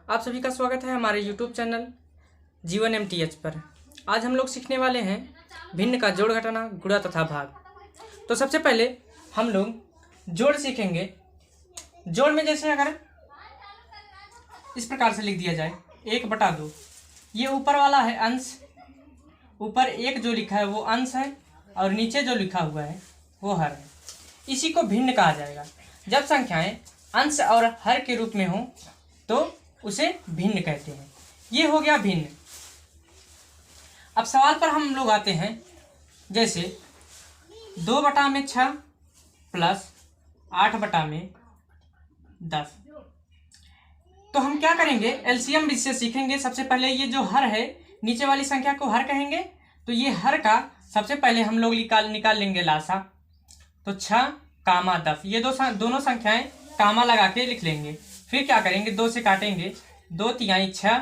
आप सभी का स्वागत है हमारे YouTube चैनल जीवन MTH पर। आज हम लोग सीखने वाले हैं भिन्न का जोड़ घटाना, गुणा तथा भाग। तो सबसे पहले हम लोग जोड़ सीखेंगे। जोड़ में जैसे अगर इस प्रकार से लिख दिया जाए 1/2, ये ऊपर वाला है अंश, ऊपर एक जो लिखा है वो अंश है और नीचे जो लिखा हुआ है वो हर है। इसी को भिन्न कहा जाएगा। जब संख्याएं अंश और हर के रूप में हो तो उसे भिन्न कहते हैं। ये हो गया भिन्न। अब सवाल पर हम लोग आते हैं, जैसे 2/6 प्लस 8/10। तो हम क्या करेंगे, एलसीएम इससे सीखेंगे। सबसे पहले ये जो हर है, नीचे वाली संख्या को हर कहेंगे, तो ये हर का सबसे पहले हम लोग निकाल लेंगे लासा। तो 6, 10, ये दोनों संख्याएं कामा लगा के लिख लेंगे। फिर क्या करेंगे, 2 से काटेंगे, 2 तिहाई 6,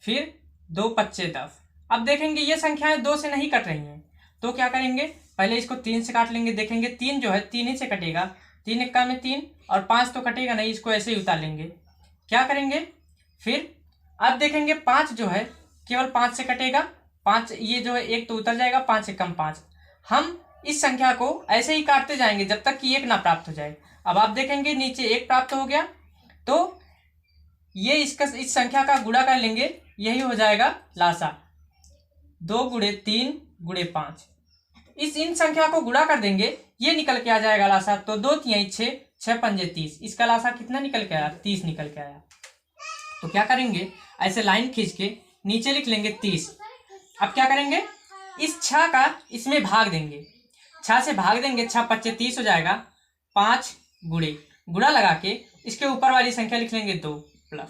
फिर 2 पच्चे 10। अब देखेंगे ये संख्याएं 2 से नहीं कट रही हैं, तो क्या करेंगे, पहले इसको 3 से काट लेंगे। देखेंगे 3 जो है 3 ही से कटेगा, 3 एक्का में 3 और 5 तो कटेगा नहीं, इसको ऐसे ही उतार लेंगे। क्या करेंगे फिर, अब देखेंगे 5 जो है केवल 5 से कटेगा, 5 ये जो है 1 तो उतर जाएगा, 5 एकम 5। हम इस संख्या को ऐसे ही काटते जाएंगे जब तक कि 1 ना प्राप्त हो जाए। अब आप देखेंगे नीचे 1 प्राप्त हो गया, तो ये इस संख्या का गुणा कर लेंगे, यही हो जाएगा लासा। 2 × 3 × 5, इन संख्या को गुणा कर देंगे, ये निकल के आ जाएगा लासा। तो 2 तिहाई 6, 6 पंजे 30, इसका लासा कितना निकल के आया, 30 निकल के आया। तो क्या करेंगे, ऐसे लाइन खींच के नीचे लिख लेंगे 30। अब क्या करेंगे, इस 6 का इसमें भाग देंगे, 6 से भाग देंगे, 6 पच्चे 30 हो जाएगा। 5 गुणा लगा के इसके ऊपर वाली संख्या लिख लेंगे 2 प्लस।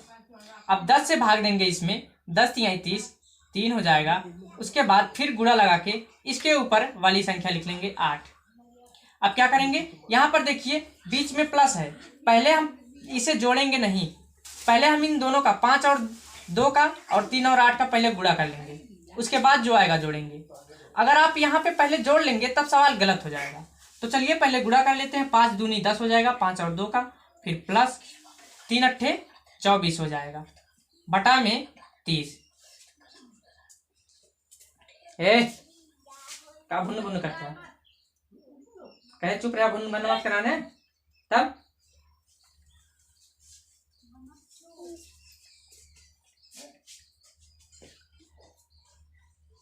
अब 10 से भाग देंगे इसमें, 10 तिहाई 30, 3 हो जाएगा। उसके बाद फिर गुणा लगा के इसके ऊपर वाली संख्या लिख लेंगे 8। अब क्या करेंगे, यहाँ पर देखिए बीच में प्लस है, पहले हम इसे जोड़ेंगे नहीं, पहले हम इन दोनों का 5 और 2 का और 3 और 8 का पहले गुणा कर लेंगे, उसके बाद जो आएगा जोड़ेंगे। अगर आप यहाँ पे पहले जोड़ लेंगे तब सवाल गलत हो जाएगा। तो चलिए पहले गुणा कर लेते हैं। 5 दूनी 10 हो जाएगा, 5 और 2 का, फिर प्लस 3 अट्ठे 24 हो जाएगा, बटा में 30। का भुन भुन करता है, कहे चुप रहा, भुन भुन मत कराने। तब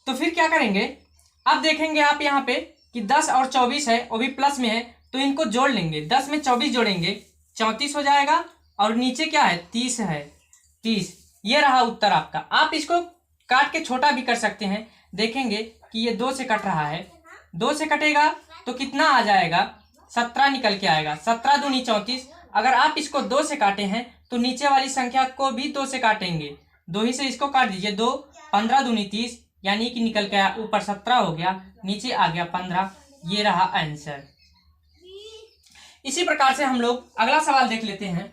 तो फिर क्या करेंगे, अब देखेंगे आप यहाँ पे कि 10 और 24 है, वो भी प्लस में है, तो इनको जोड़ लेंगे। 10 में 24 जोड़ेंगे, 34 हो जाएगा, और नीचे क्या है, 30 है, 30। ये रहा उत्तर आपका। आप इसको काट के छोटा भी कर सकते हैं। देखेंगे कि ये 2 से कट रहा है, 2 से कटेगा तो कितना आ जाएगा, 17 निकल के आएगा। 17 दूनी 34। अगर आप इसको 2 से काटे हैं तो नीचे वाली संख्या को भी 2 से काटेंगे, 2 ही से इसको काट दीजिए। 2 15 दूनी 30, यानी कि निकल के आया, ऊपर 17 हो गया, नीचे आ गया 15। ये रहा आंसर। इसी प्रकार से हम लोग अगला सवाल देख लेते हैं।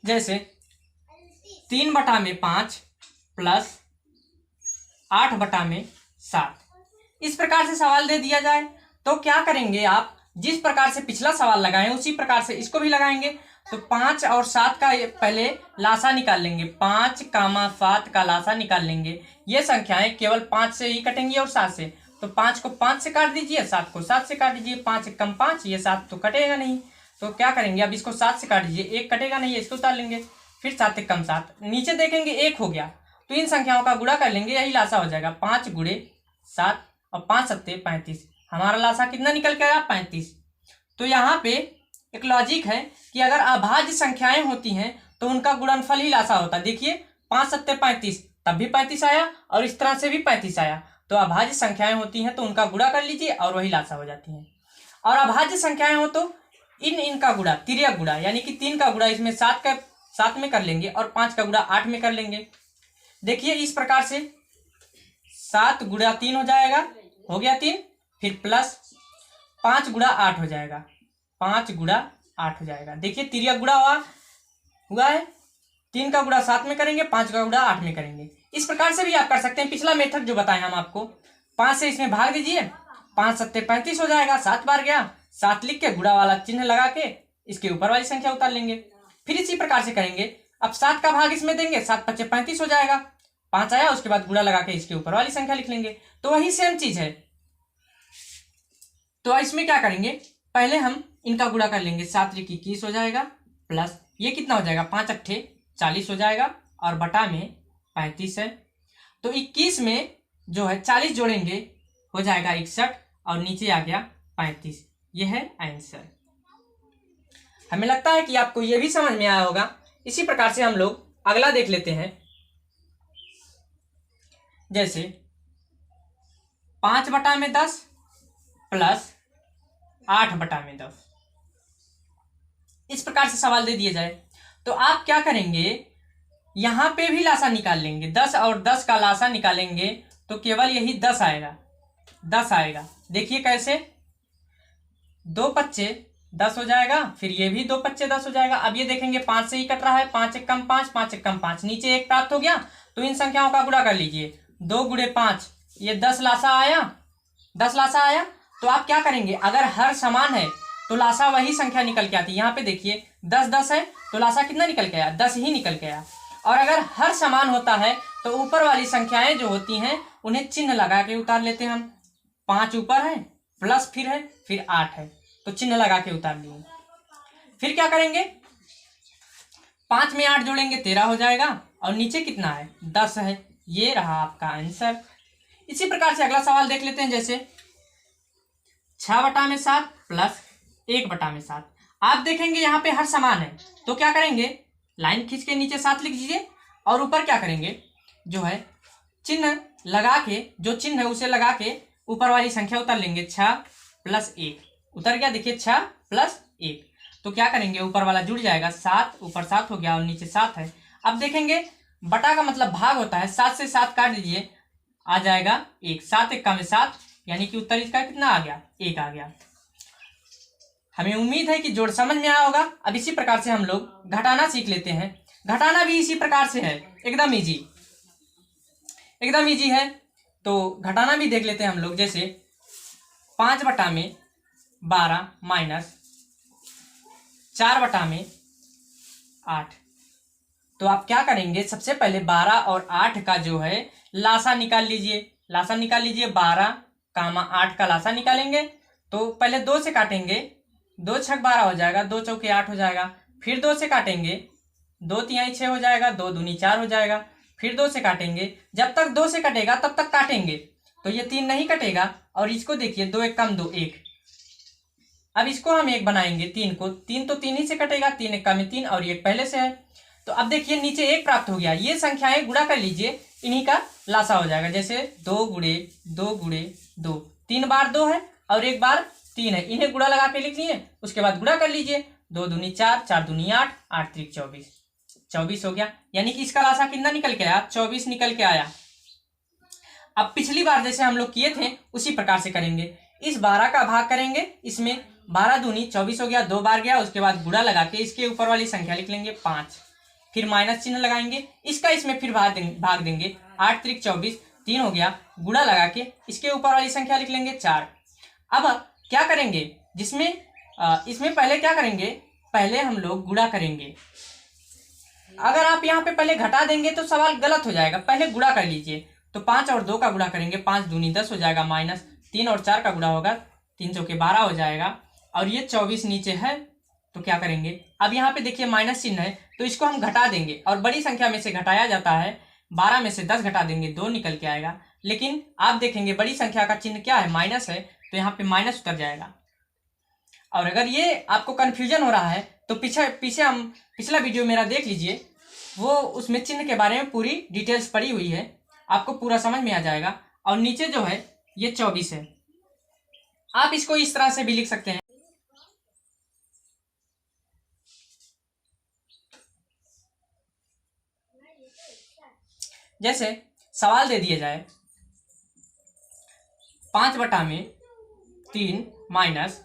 जैसे 3/5 प्लस 8/7, इस प्रकार से सवाल दे दिया जाए तो क्या करेंगे, आप जिस प्रकार से पिछला सवाल लगाएं उसी प्रकार से इसको भी लगाएंगे। तो 5 और 7 का पहले लासा निकाल लेंगे, 5, 7 का लासा निकाल लेंगे। ये संख्याएं केवल 5 से ही कटेंगी और 7 से, तो 5 को 5 से काट दीजिए, 7 को 7 से काट दीजिए। 5 एकम 5, ये 7 तो कटेगा नहीं, तो क्या करेंगे, अब इसको 7 से काट दीजिए, 1 कटेगा नहीं, इसको उतार लेंगे। फिर 7 एकम 7, नीचे देखेंगे 1 हो गया, तो इन संख्याओं का गुणा कर लेंगे, यही लासा हो जाएगा। 5 × 7 और 5 सत्ते 35, हमारा लासा कितना निकल के आया, 35। तो यहाँ पे एक लॉजिक है कि अगर अभाज्य संख्याएं होती हैं तो उनका गुणनफल ही लासा होता है। देखिए 5 सत्ते 35, तब भी 35 आया और इस तरह से भी 35 आया। तो अभाज्य संख्याएं होती हैं तो उनका गुणा कर लीजिए और वही लासा हो जाती हैं। और अभाज्य संख्याएं हो तो इनका गुणा, तिर्यक गुणा, यानी कि 3 का गुणा इसमें 7 में कर लेंगे और 5 का गुणा 8 में कर लेंगे। देखिए इस प्रकार से 7 × 3 हो जाएगा, हो गया 3, फिर प्लस 5 × 8 हो जाएगा, 5 × 8 हो जाएगा। देखिए तिर्यक गुणा हुआ है, 3 का गुणा 7 में करेंगे, 5 का गुणा 8 में करेंगे। इस प्रकार से भी आप कर सकते हैं। पिछला मेथड जो बताएं हम आपको, 5 से इसमें भाग दीजिए, 5 सत्ते 35 हो जाएगा, 7 बार गया, 7 लिख के गुणा वाला चिन्ह लगा के इसके ऊपर वाली संख्या उतार लेंगे। फिर इसी प्रकार से करेंगे। अब 7 का भाग इसमें देंगे, 7 पच्चे 35 हो जाएगा, 5 आया, उसके बाद गुणा लगा के इसके ऊपर वाली संख्या लिख लेंगे। तो वही सेम चीज है। तो इसमें क्या करेंगे, पहले हम इनका गुणा कर लेंगे। 7 त्रिक 21 हो जाएगा, प्लस ये कितना हो जाएगा, 5 अट्ठे 40 हो जाएगा, और बटा में 35 है। तो 21 में जो है 40 जोड़ेंगे हो जाएगा 61, और नीचे आ गया 35। ये है आंसर। हमें लगता है कि आपको ये भी समझ में आया होगा। इसी प्रकार से हम लोग अगला देख लेते हैं। जैसे 5 बटा में 10 प्लस 8 बटा में 10, इस प्रकार से सवाल दे दिया जाए तो आप क्या करेंगे, यहां पे भी लासा निकाल लेंगे। 10 और 10 का लासा निकालेंगे तो केवल यही 10 आएगा, 10 आएगा। देखिए कैसे, 2 पच्चे 10 हो जाएगा, फिर ये भी 2 पच्चे 10 हो जाएगा। अब ये देखेंगे 5 से ही कट रहा है, 5 एक कम 5, 5 एक कम 5, नीचे 1 प्राप्त हो गया। तो इन संख्याओं का गुणा कर लीजिए, 2 गुणे 5, ये 10 लासा आया, 10 लासा आया। तो आप क्या करेंगे, अगर हर समान है तो लासा वही संख्या निकल के आती है। यहाँ पे देखिए 10 10 है तो लासा कितना निकल के आया, 10 ही निकल के आया। और अगर हर समान होता है तो ऊपर वाली संख्याएं जो होती हैं उन्हें चिन्ह लगा के उतार लेते हैं हम। 5 ऊपर है, प्लस फिर 8 है, तो चिन्ह लगा के उतार लिए। फिर क्या करेंगे, 5 में 8 जोड़ेंगे 13 हो जाएगा, और नीचे कितना है, 10 है। ये रहा आपका आंसर। इसी प्रकार से अगला सवाल देख लेते हैं। जैसे 6 बटा में 7 प्लस 1 बटा में 7। आप देखेंगे यहाँ पे हर समान है तो क्या करेंगे, लाइन खींच के नीचे 7 लिख दीजिए, और ऊपर क्या करेंगे, जो है चिन्ह लगा के, जो चिन्ह है उसे लगा के ऊपर वाली संख्या उतार लेंगे। 6 प्लस 1 उतर गया, देखिए 6 प्लस 1, तो क्या करेंगे, ऊपर वाला जुड़ जाएगा, 7 ऊपर 7 हो गया और नीचे 7 है। अब देखेंगे बटा का मतलब भाग होता है, 7 से 7 काट दीजिए, आ जाएगा 1, 7 एक में 7, यानी कि उत्तर इसका कितना आ गया, 1 आ गया। हमें उम्मीद है कि जोड़ समझ में आया होगा। अब इसी प्रकार से हम लोग घटाना सीख लेते हैं। घटाना भी इसी प्रकार से है, एकदम इजी, एकदम इजी है। तो घटाना भी देख लेते हैं हम लोग। जैसे 5 बटा में 12 माइनस 4 बटा में 8। तो आप क्या करेंगे, सबसे पहले 12 और 8 का जो है लासा निकाल लीजिए। लासा निकाल लीजिए, 12 कामा 8 का लासा निकालेंगे तो पहले 2 से काटेंगे, 2 छक 12 हो जाएगा, 2 चौके 8 हो जाएगा। फिर 2 से काटेंगे, 2 तिहाई 6 हो जाएगा, 2 दूनी 4 हो जाएगा। फिर 2 से काटेंगे, जब तक 2 से कटेगा तब तक काटेंगे, तो ये 3 नहीं कटेगा। और इसको देखिए, 2 एक कम 2 1। अब इसको हम 1 बनाएंगे, 3 को, 3 तो 3 ही से कटेगा, 3 एक कम 3 और 1 पहले से है। तो अब देखिए नीचे 1 प्राप्त हो गया। ये संख्याएं गुणा कर लीजिए, इन्हीं का लासा हो जाएगा। जैसे 2 गुणे 2 गुणे 2, 3 बार 2 है और 1 बार 3 है, इन्हें गुणा लगा के लिख लिए। उसके बाद गुणा कर लीजिए, 2 दूनी 4, 4 दूनी 8, 8 त्रिक 24, 24 हो गया। यानी कि इसका लासा कितना निकल के आया, 24 निकल के आया। अब पिछली बार जैसे हम लोग किए थे उसी प्रकार से करेंगे। इस 12 का भाग करेंगे, इसमें 12 दूनी 24 हो गया, 2 बार गया। उसके बाद गुणा लगा के इसके ऊपर वाली संख्या लिख लेंगे 5, फिर माइनस चिन्ह लगाएंगे, इसका इसमें फिर भाग देंगे। 8 त्रिक 24, 3 हो गया, गुणा लगा के इसके ऊपर वाली संख्या लिख लेंगे 4। अब क्या करेंगे, इसमें पहले क्या करेंगे, पहले हम लोग गुणा करेंगे। अगर आप यहाँ पे पहले घटा देंगे तो सवाल गलत हो जाएगा, पहले गुणा कर लीजिए। तो 5 और 2 का गुणा करेंगे, 5 दूनी 10 हो जाएगा, माइनस 3 और 4 का गुणा होगा, 3 चौके 12 हो जाएगा। और ये 24 नीचे है तो क्या करेंगे, अब यहाँ पे देखिए माइनस चिन्ह है तो इसको हम घटा देंगे, और बड़ी संख्या में से घटाया जाता है। 12 में से 10 घटा देंगे, 2 निकल के आएगा। लेकिन आप देखेंगे बड़ी संख्या का चिन्ह क्या है, माइनस है, तो यहाँ पे माइनस उतर जाएगा। और अगर ये आपको कंफ्यूजन हो रहा है तो पीछे हम पिछला वीडियो मेरा देख लीजिए, वो उसमें चिन्ह के बारे में पूरी डिटेल्स पड़ी हुई है, आपको पूरा समझ में आ जाएगा। और नीचे जो है ये 24 है, आप इसको इस तरह से भी लिख सकते हैं। जैसे सवाल दे दिया जाए 5 बटा में 3 माइनस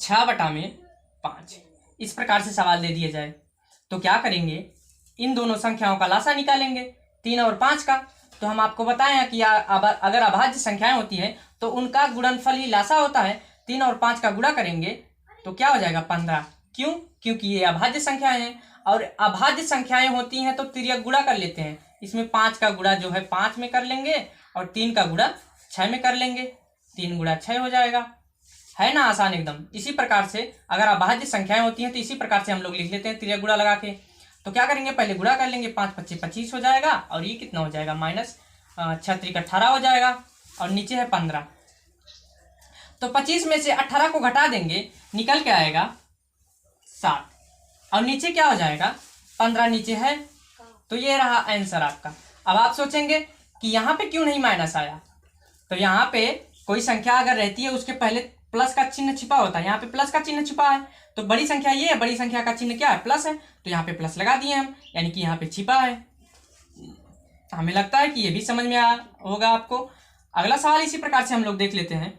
6 बटा में 5, इस प्रकार से सवाल दे दिया जाए तो क्या करेंगे, इन दोनों संख्याओं का लासा निकालेंगे, 3 और 5 का। तो हम आपको बताएं कि अगर अभाज्य संख्याएं होती हैं तो उनका गुणनफल ही लासा होता है। 3 और 5 का गुणा करेंगे तो क्या हो जाएगा 15। क्यों? क्योंकि ये अभाज्य संख्याएं हैं और अभाज्य संख्याएं होती हैं तो तिर्यक गुणा कर लेते हैं। इसमें 5 का गुणा जो है 5 में कर लेंगे और 3 का गुणा 6 में कर लेंगे। 3 गुणा 6 हो जाएगा, है ना आसान एकदम। इसी प्रकार से अगर अभाज्य संख्याएं होती हैं तो इसी प्रकार से हम लोग लिख लेते हैं तिर्यक गुणा लगा के। तो क्या करेंगे, पहले गुणा कर लेंगे, 5 25 25 हो जाएगा और ये कितना हो जाएगा माइनस 6 18 हो जाएगा और नीचे है 15। तो 25 में से 18 को घटा देंगे, निकल के आएगा 7 और नीचे क्या हो जाएगा 15 नीचे है। तो ये रहा आंसर आपका। अब आप सोचेंगे कि यहाँ पे क्यों नहीं माइनस आया, तो यहाँ पे कोई संख्या अगर रहती है उसके पहले प्लस का चिन्ह छिपा होता है, यहाँ पे प्लस का चिन्ह छिपा है। तो बड़ी संख्या ये है, बड़ी संख्या का चिन्ह क्या है, प्लस है, तो यहाँ पे प्लस लगा दिए हम, यानी कि यहाँ पे छिपा है। हमें लगता है कि ये भी समझ में आ होगा आपको। अगला सवाल इसी प्रकार से हम लोग देख लेते हैं।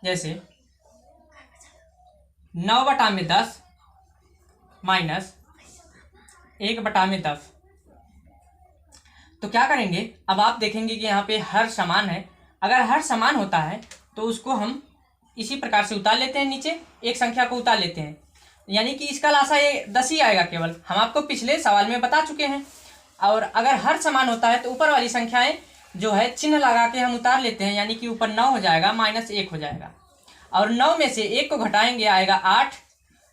जैसे 9/10 माइनस 1/10। तो क्या करेंगे, अब आप देखेंगे कि यहाँ पे हर समान है। अगर हर समान होता है तो उसको हम इसी प्रकार से उतार लेते हैं, नीचे एक संख्या को उतार लेते हैं, यानी कि इसका लासा ये 10 ही आएगा केवल। हम आपको पिछले सवाल में बता चुके हैं। और अगर हर समान होता है तो ऊपर वाली संख्याएं जो है चिन्ह लगा के हम उतार लेते हैं, यानी कि ऊपर 9 हो जाएगा माइनस 1 हो जाएगा और 9 में से 1 को घटाएंगे आएगा 8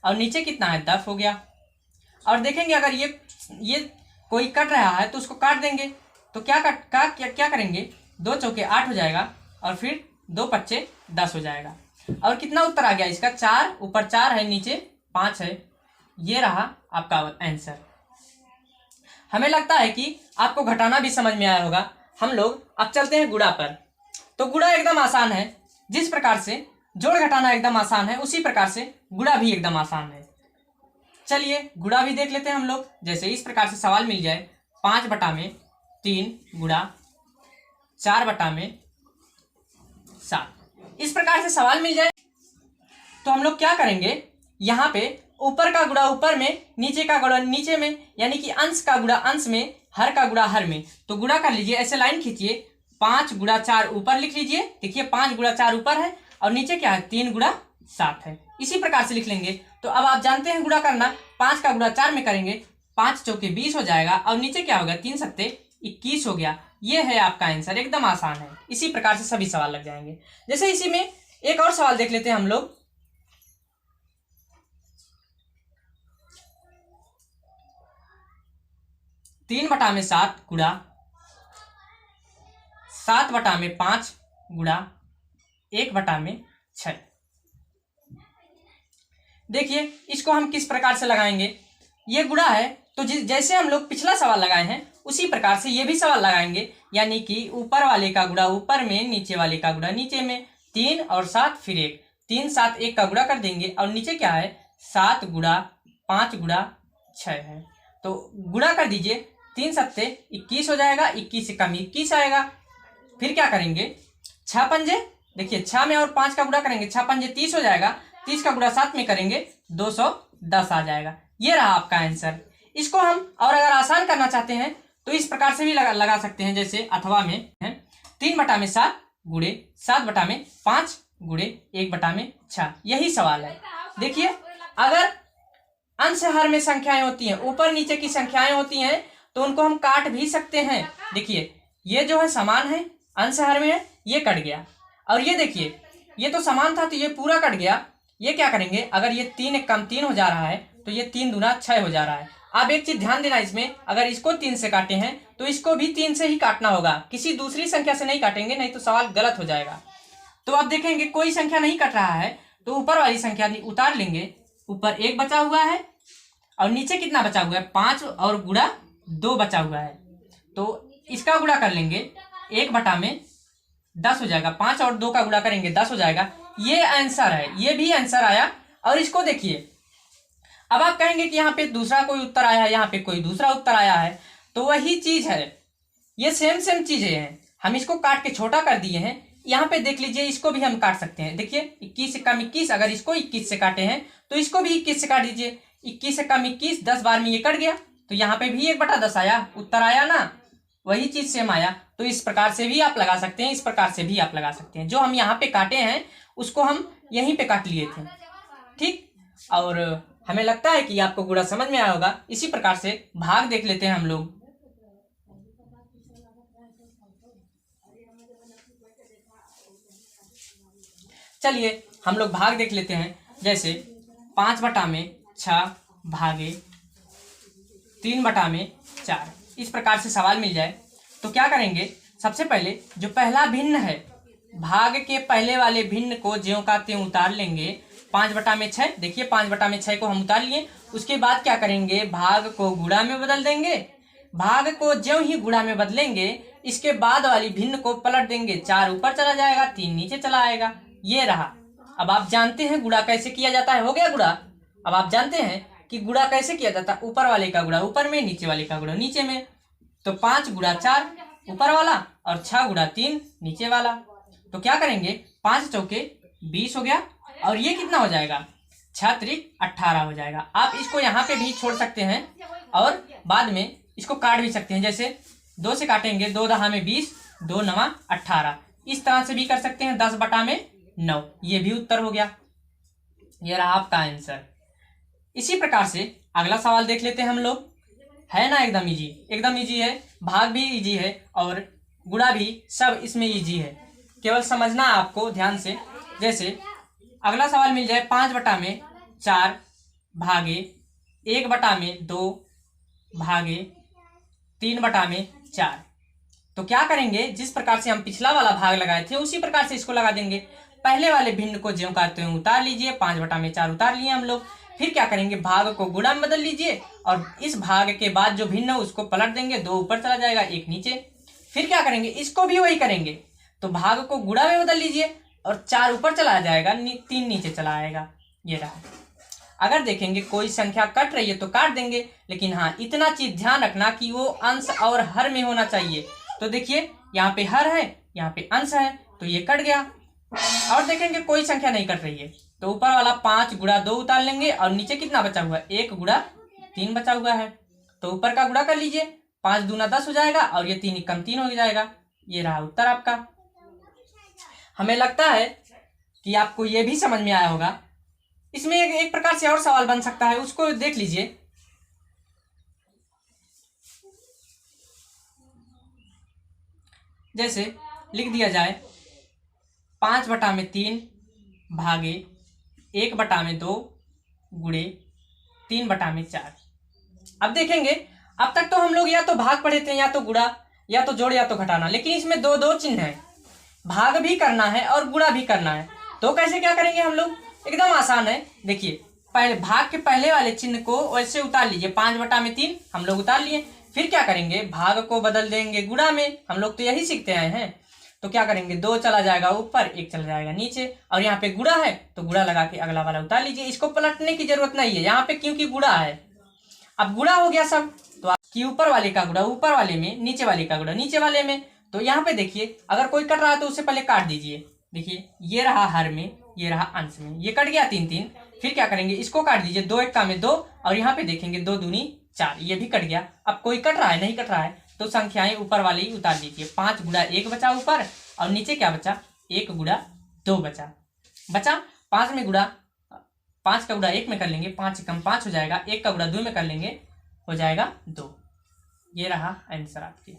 और नीचे कितना है 10 हो गया। और देखेंगे अगर ये कोई कट रहा है तो उसको काट देंगे, तो क्या करेंगे, 2 चौके 8 हो जाएगा और फिर 2 पच्चे 10 हो जाएगा। और कितना उत्तर आ गया इसका 4, ऊपर 4 है नीचे 5 है। ये रहा आपका आंसर। हमें लगता है कि आपको घटाना भी समझ में आया होगा। हम लोग अब चलते हैं गुणा पर। तो गुणा एकदम आसान है, जिस प्रकार से जोड़ घटाना एकदम आसान है उसी प्रकार से गुणा भी एकदम आसान है। चलिए गुणा भी देख लेते हैं हम लोग। जैसे इस प्रकार से सवाल मिल जाए 5/3 गुणा 4/7, इस प्रकार से सवाल मिल जाए तो हम लोग क्या करेंगे, यहाँ पे ऊपर का गुणा ऊपर में, नीचे का गुणा नीचे में, यानी कि अंश का गुणा अंश में, हर का गुणा हर में। तो गुणा कर लीजिए, ऐसे लाइन खींचिए, 5 गुणा 4 ऊपर लिख लीजिए। देखिए 5 गुणा 4 ऊपर है और नीचे क्या है 3 गुणा 7 है। इसी प्रकार से लिख लेंगे। तो अब आप जानते हैं गुणा करना, 5 का गुणा 4 में करेंगे, 5 चौके 20 हो जाएगा और नीचे क्या होगा 3 सत्ते 21 हो गया। ये है आपका आंसर, एकदम आसान है। इसी प्रकार से सभी सवाल लग जाएंगे। जैसे इसी में एक और सवाल देख लेते हैं हम लोग। 3/7 गुणा 7/5 गुणा 1/6। देखिए इसको हम किस प्रकार से लगाएंगे। ये गुणा है तो जैसे हम लोग पिछला सवाल लगाए हैं उसी प्रकार से ये भी सवाल लगाएंगे, यानी कि ऊपर वाले का गुणा ऊपर में, नीचे वाले का गुणा नीचे में। 3 और 7 फिर 1, 3 7 1 का गुणा कर देंगे और नीचे क्या है 7 गुणा 5 गुणा 6 है। तो गुणा कर दीजिए, 3 सत्ते 21 हो जाएगा, 21 से कम 21 आएगा। फिर क्या करेंगे 6 पंजे, देखिए 6 में और 5 का गुणा करेंगे, 6 पंजे 30 हो जाएगा, 30 का गुणा 7 में करेंगे 210 आ जाएगा। ये रहा आपका आंसर। इसको हम और अगर आसान करना चाहते हैं तो इस प्रकार से भी लगा सकते हैं। जैसे अथवा में है 3/7 गुणे 7/5 गुणे 1/6, यही सवाल है। देखिए अगर अंश हर में संख्याएं होती हैं, ऊपर नीचे की संख्याएं होती हैं, तो उनको हम काट भी सकते हैं। देखिए ये जो है समान है, अंश हर में है, ये कट गया। और ये देखिए ये तो समान था तो ये पूरा कट गया। ये क्या करेंगे, अगर ये 3 एक कम 3 हो जा रहा है तो ये 3 दूना 6 हो जा रहा है। आप एक चीज ध्यान देना इसमें, अगर इसको 3 से काटे हैं तो इसको भी 3 से ही काटना होगा, किसी दूसरी संख्या से नहीं काटेंगे, नहीं तो सवाल गलत हो जाएगा। तो आप देखेंगे कोई संख्या नहीं कट रहा है तो ऊपर वाली संख्या उतार लेंगे। ऊपर 1 बचा हुआ है और नीचे कितना बचा हुआ है 5 और गुणा 2 बचा हुआ है। तो इसका गुणा कर लेंगे, 1/10 हो जाएगा, 5 और 2 का गुणा करेंगे 10 हो जाएगा। ये आंसर है, ये भी आंसर आया। और इसको देखिए, अब आप कहेंगे कि यहाँ पे दूसरा कोई उत्तर आया है, यहाँ पे कोई दूसरा उत्तर आया है, तो वही चीज है, ये सेम चीजें हैं। हम इसको काट के छोटा कर दिए हैं। यहाँ पे देख लीजिए, इसको भी हम काट सकते हैं। देखिए 21 से कम 21, अगर इसको 21 से काटे हैं तो इसको भी 21 से काट दीजिए। 21 से कम 21, 10 बार में ये कट गया, तो यहाँ पे भी 1/10 आया, उत्तर आया ना। वही चीज सेम आया। तो इस प्रकार से भी आप लगा सकते हैं, इस प्रकार से भी आप लगा सकते हैं। जो हम यहाँ पे काटे हैं उसको हम यहीं पे काट लिए थे, ठीक। और हमें लगता है कि आपको गुणा समझ में आया होगा। इसी प्रकार से भाग देख लेते हैं हम लोग। चलिए हम लोग भाग देख लेते हैं। जैसे 5/6 भागे 3/4, इस प्रकार से सवाल मिल जाए तो क्या करेंगे। सबसे पहले जो पहला भिन्न है, भाग के पहले वाले भिन्न को ज्यों का त्यों उतार लेंगे। 5/6, देखिए 5/6 को हम उतार लिए। उसके बाद क्या करेंगे, भाग को गुणा में बदल देंगे। भाग को ज्यों ही गुणा में बदलेंगे, इसके बाद वाली भिन्न को पलट देंगे। 4 ऊपर चला जाएगा, 3 नीचे चला आएगा। ये रहा। अब आप जानते हैं गुणा कैसे किया जाता है। हो गया गुणा। अब आप जानते हैं कि गुणा कैसे किया जाता है। ऊपर वाले का गुणा ऊपर में, नीचे वाले का गुणा नीचे में। तो 5 × 4 ऊपर वाला और 6 × 3 नीचे वाला। तो क्या करेंगे, 5 चौके 20 हो गया। और ये कितना हो जाएगा, 6 त्रिक 18 हो जाएगा। आप इसको यहाँ पे भी छोड़ सकते हैं और बाद में इसको काट भी सकते हैं। जैसे 2 से काटेंगे, 2 दहा में 20, 2 9 18। इस तरह से भी कर सकते हैं, 10/9। ये भी उत्तर हो गया। ये रहा आपका आंसर। इसी प्रकार से अगला सवाल देख लेते हैं हम लोग। है ना एकदम इजी, एकदम इजी है। भाग भी इजी है और गुणा भी, सब इसमें इजी है। केवल समझना है आपको ध्यान से। जैसे अगला सवाल मिल जाए 5/4 भागे 1/2 भागे 3/4। तो क्या करेंगे, जिस प्रकार से हम पिछला वाला भाग लगाए थे उसी प्रकार से इसको लगा देंगे। पहले वाले भिन्न को ज्यों का त्यों उतार लीजिए। 5/4 उतार लिए हम लोग। फिर क्या करेंगे, भाग को गुणा में बदल लीजिए और इस भाग के बाद जो भिन्न है उसको पलट देंगे। 2 ऊपर चला जाएगा, 1 नीचे। फिर क्या करेंगे, इसको भी वही करेंगे। तो भाग को गुणा में बदल लीजिए और 4 ऊपर चला जाएगा, 3 नीचे चला आएगा। ये रहा। अगर देखेंगे कोई संख्या कट रही है तो काट देंगे, लेकिन हाँ इतना चीज ध्यान रखना कि वो अंश और हर में होना चाहिए। तो देखिए यहाँ पे हर है, यहाँ पे अंश है, तो ये कट गया। और देखेंगे कोई संख्या नहीं कट रही है तो ऊपर वाला 5 × 2 उतार लेंगे और नीचे कितना बचा हुआ है, 1 × 3 बचा हुआ है। तो ऊपर का गुणा कर लीजिए, 5 दूना 10 हो जाएगा और ये 3 कम 3 हो जाएगा। ये रहा उत्तर आपका। हमें लगता है कि आपको ये भी समझ में आया होगा। इसमें एक प्रकार से और सवाल बन सकता है, उसको देख लीजिए। जैसे लिख दिया जाए 5/3 भागे 1/2 गुणे 3/4। अब देखेंगे, अब तक तो हम लोग या तो भाग पढ़े थे, या तो गुणा, या तो जोड़, या तो घटाना। लेकिन इसमें दो चिन्ह है, भाग भी करना है और गुणा भी करना है। तो कैसे क्या करेंगे हम लोग, एकदम आसान है। देखिए पहले भाग के पहले वाले चिन्ह को वैसे उतार लीजिए। 5/3 हम लोग उतार लिए। फिर क्या करेंगे, भाग को बदल देंगे गुणा में। हम लोग तो यही सीखते आए हैं। तो क्या करेंगे, 2 चला जाएगा ऊपर, 1 चला जाएगा नीचे। और यहाँ पे गुणा है तो गुणा लगा के अगला वाला उतार लीजिए। इसको पलटने की जरूरत नहीं है यहाँ पे, क्योंकि गुणा है। अब गुणा हो गया सब, तो आपकी ऊपर वाले का गुणा ऊपर वाले में, नीचे वाले का गुणा नीचे वाले में। तो यहाँ पे देखिए अगर कोई कट रहा है तो उससे पहले काट दीजिए। देखिए ये रहा हर में, ये रहा अंश में, ये कट गया 3-3। फिर क्या करेंगे, इसको काट दीजिए, 2 1 में 2 और यहाँ पे देखेंगे 2 दूनी 4, ये भी कट गया। अब कोई कट रहा है, नहीं कट रहा है तो संख्याएं ऊपर वाली ही उतार दीजिए। 5 × 1 बचा ऊपर और नीचे क्या बचा, 1 × 2 बचा। 5 में गुणा, 5 का गुणा 1 में कर लेंगे, 5 कम 5 हो जाएगा। 1 का गुणा 2 में कर लेंगे, हो जाएगा 2। ये रहा आंसर आपके।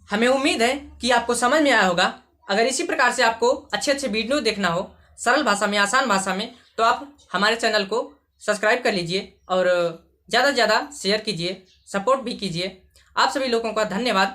हमें उम्मीद है कि आपको समझ में आया होगा। अगर इसी प्रकार से आपको अच्छे अच्छे वीडियो देखना हो सरल भाषा में, आसान भाषा में, तो आप हमारे चैनल को सब्सक्राइब कर लीजिए और ज़्यादा से ज़्यादा शेयर कीजिए, सपोर्ट भी कीजिए। आप सभी लोगों का धन्यवाद।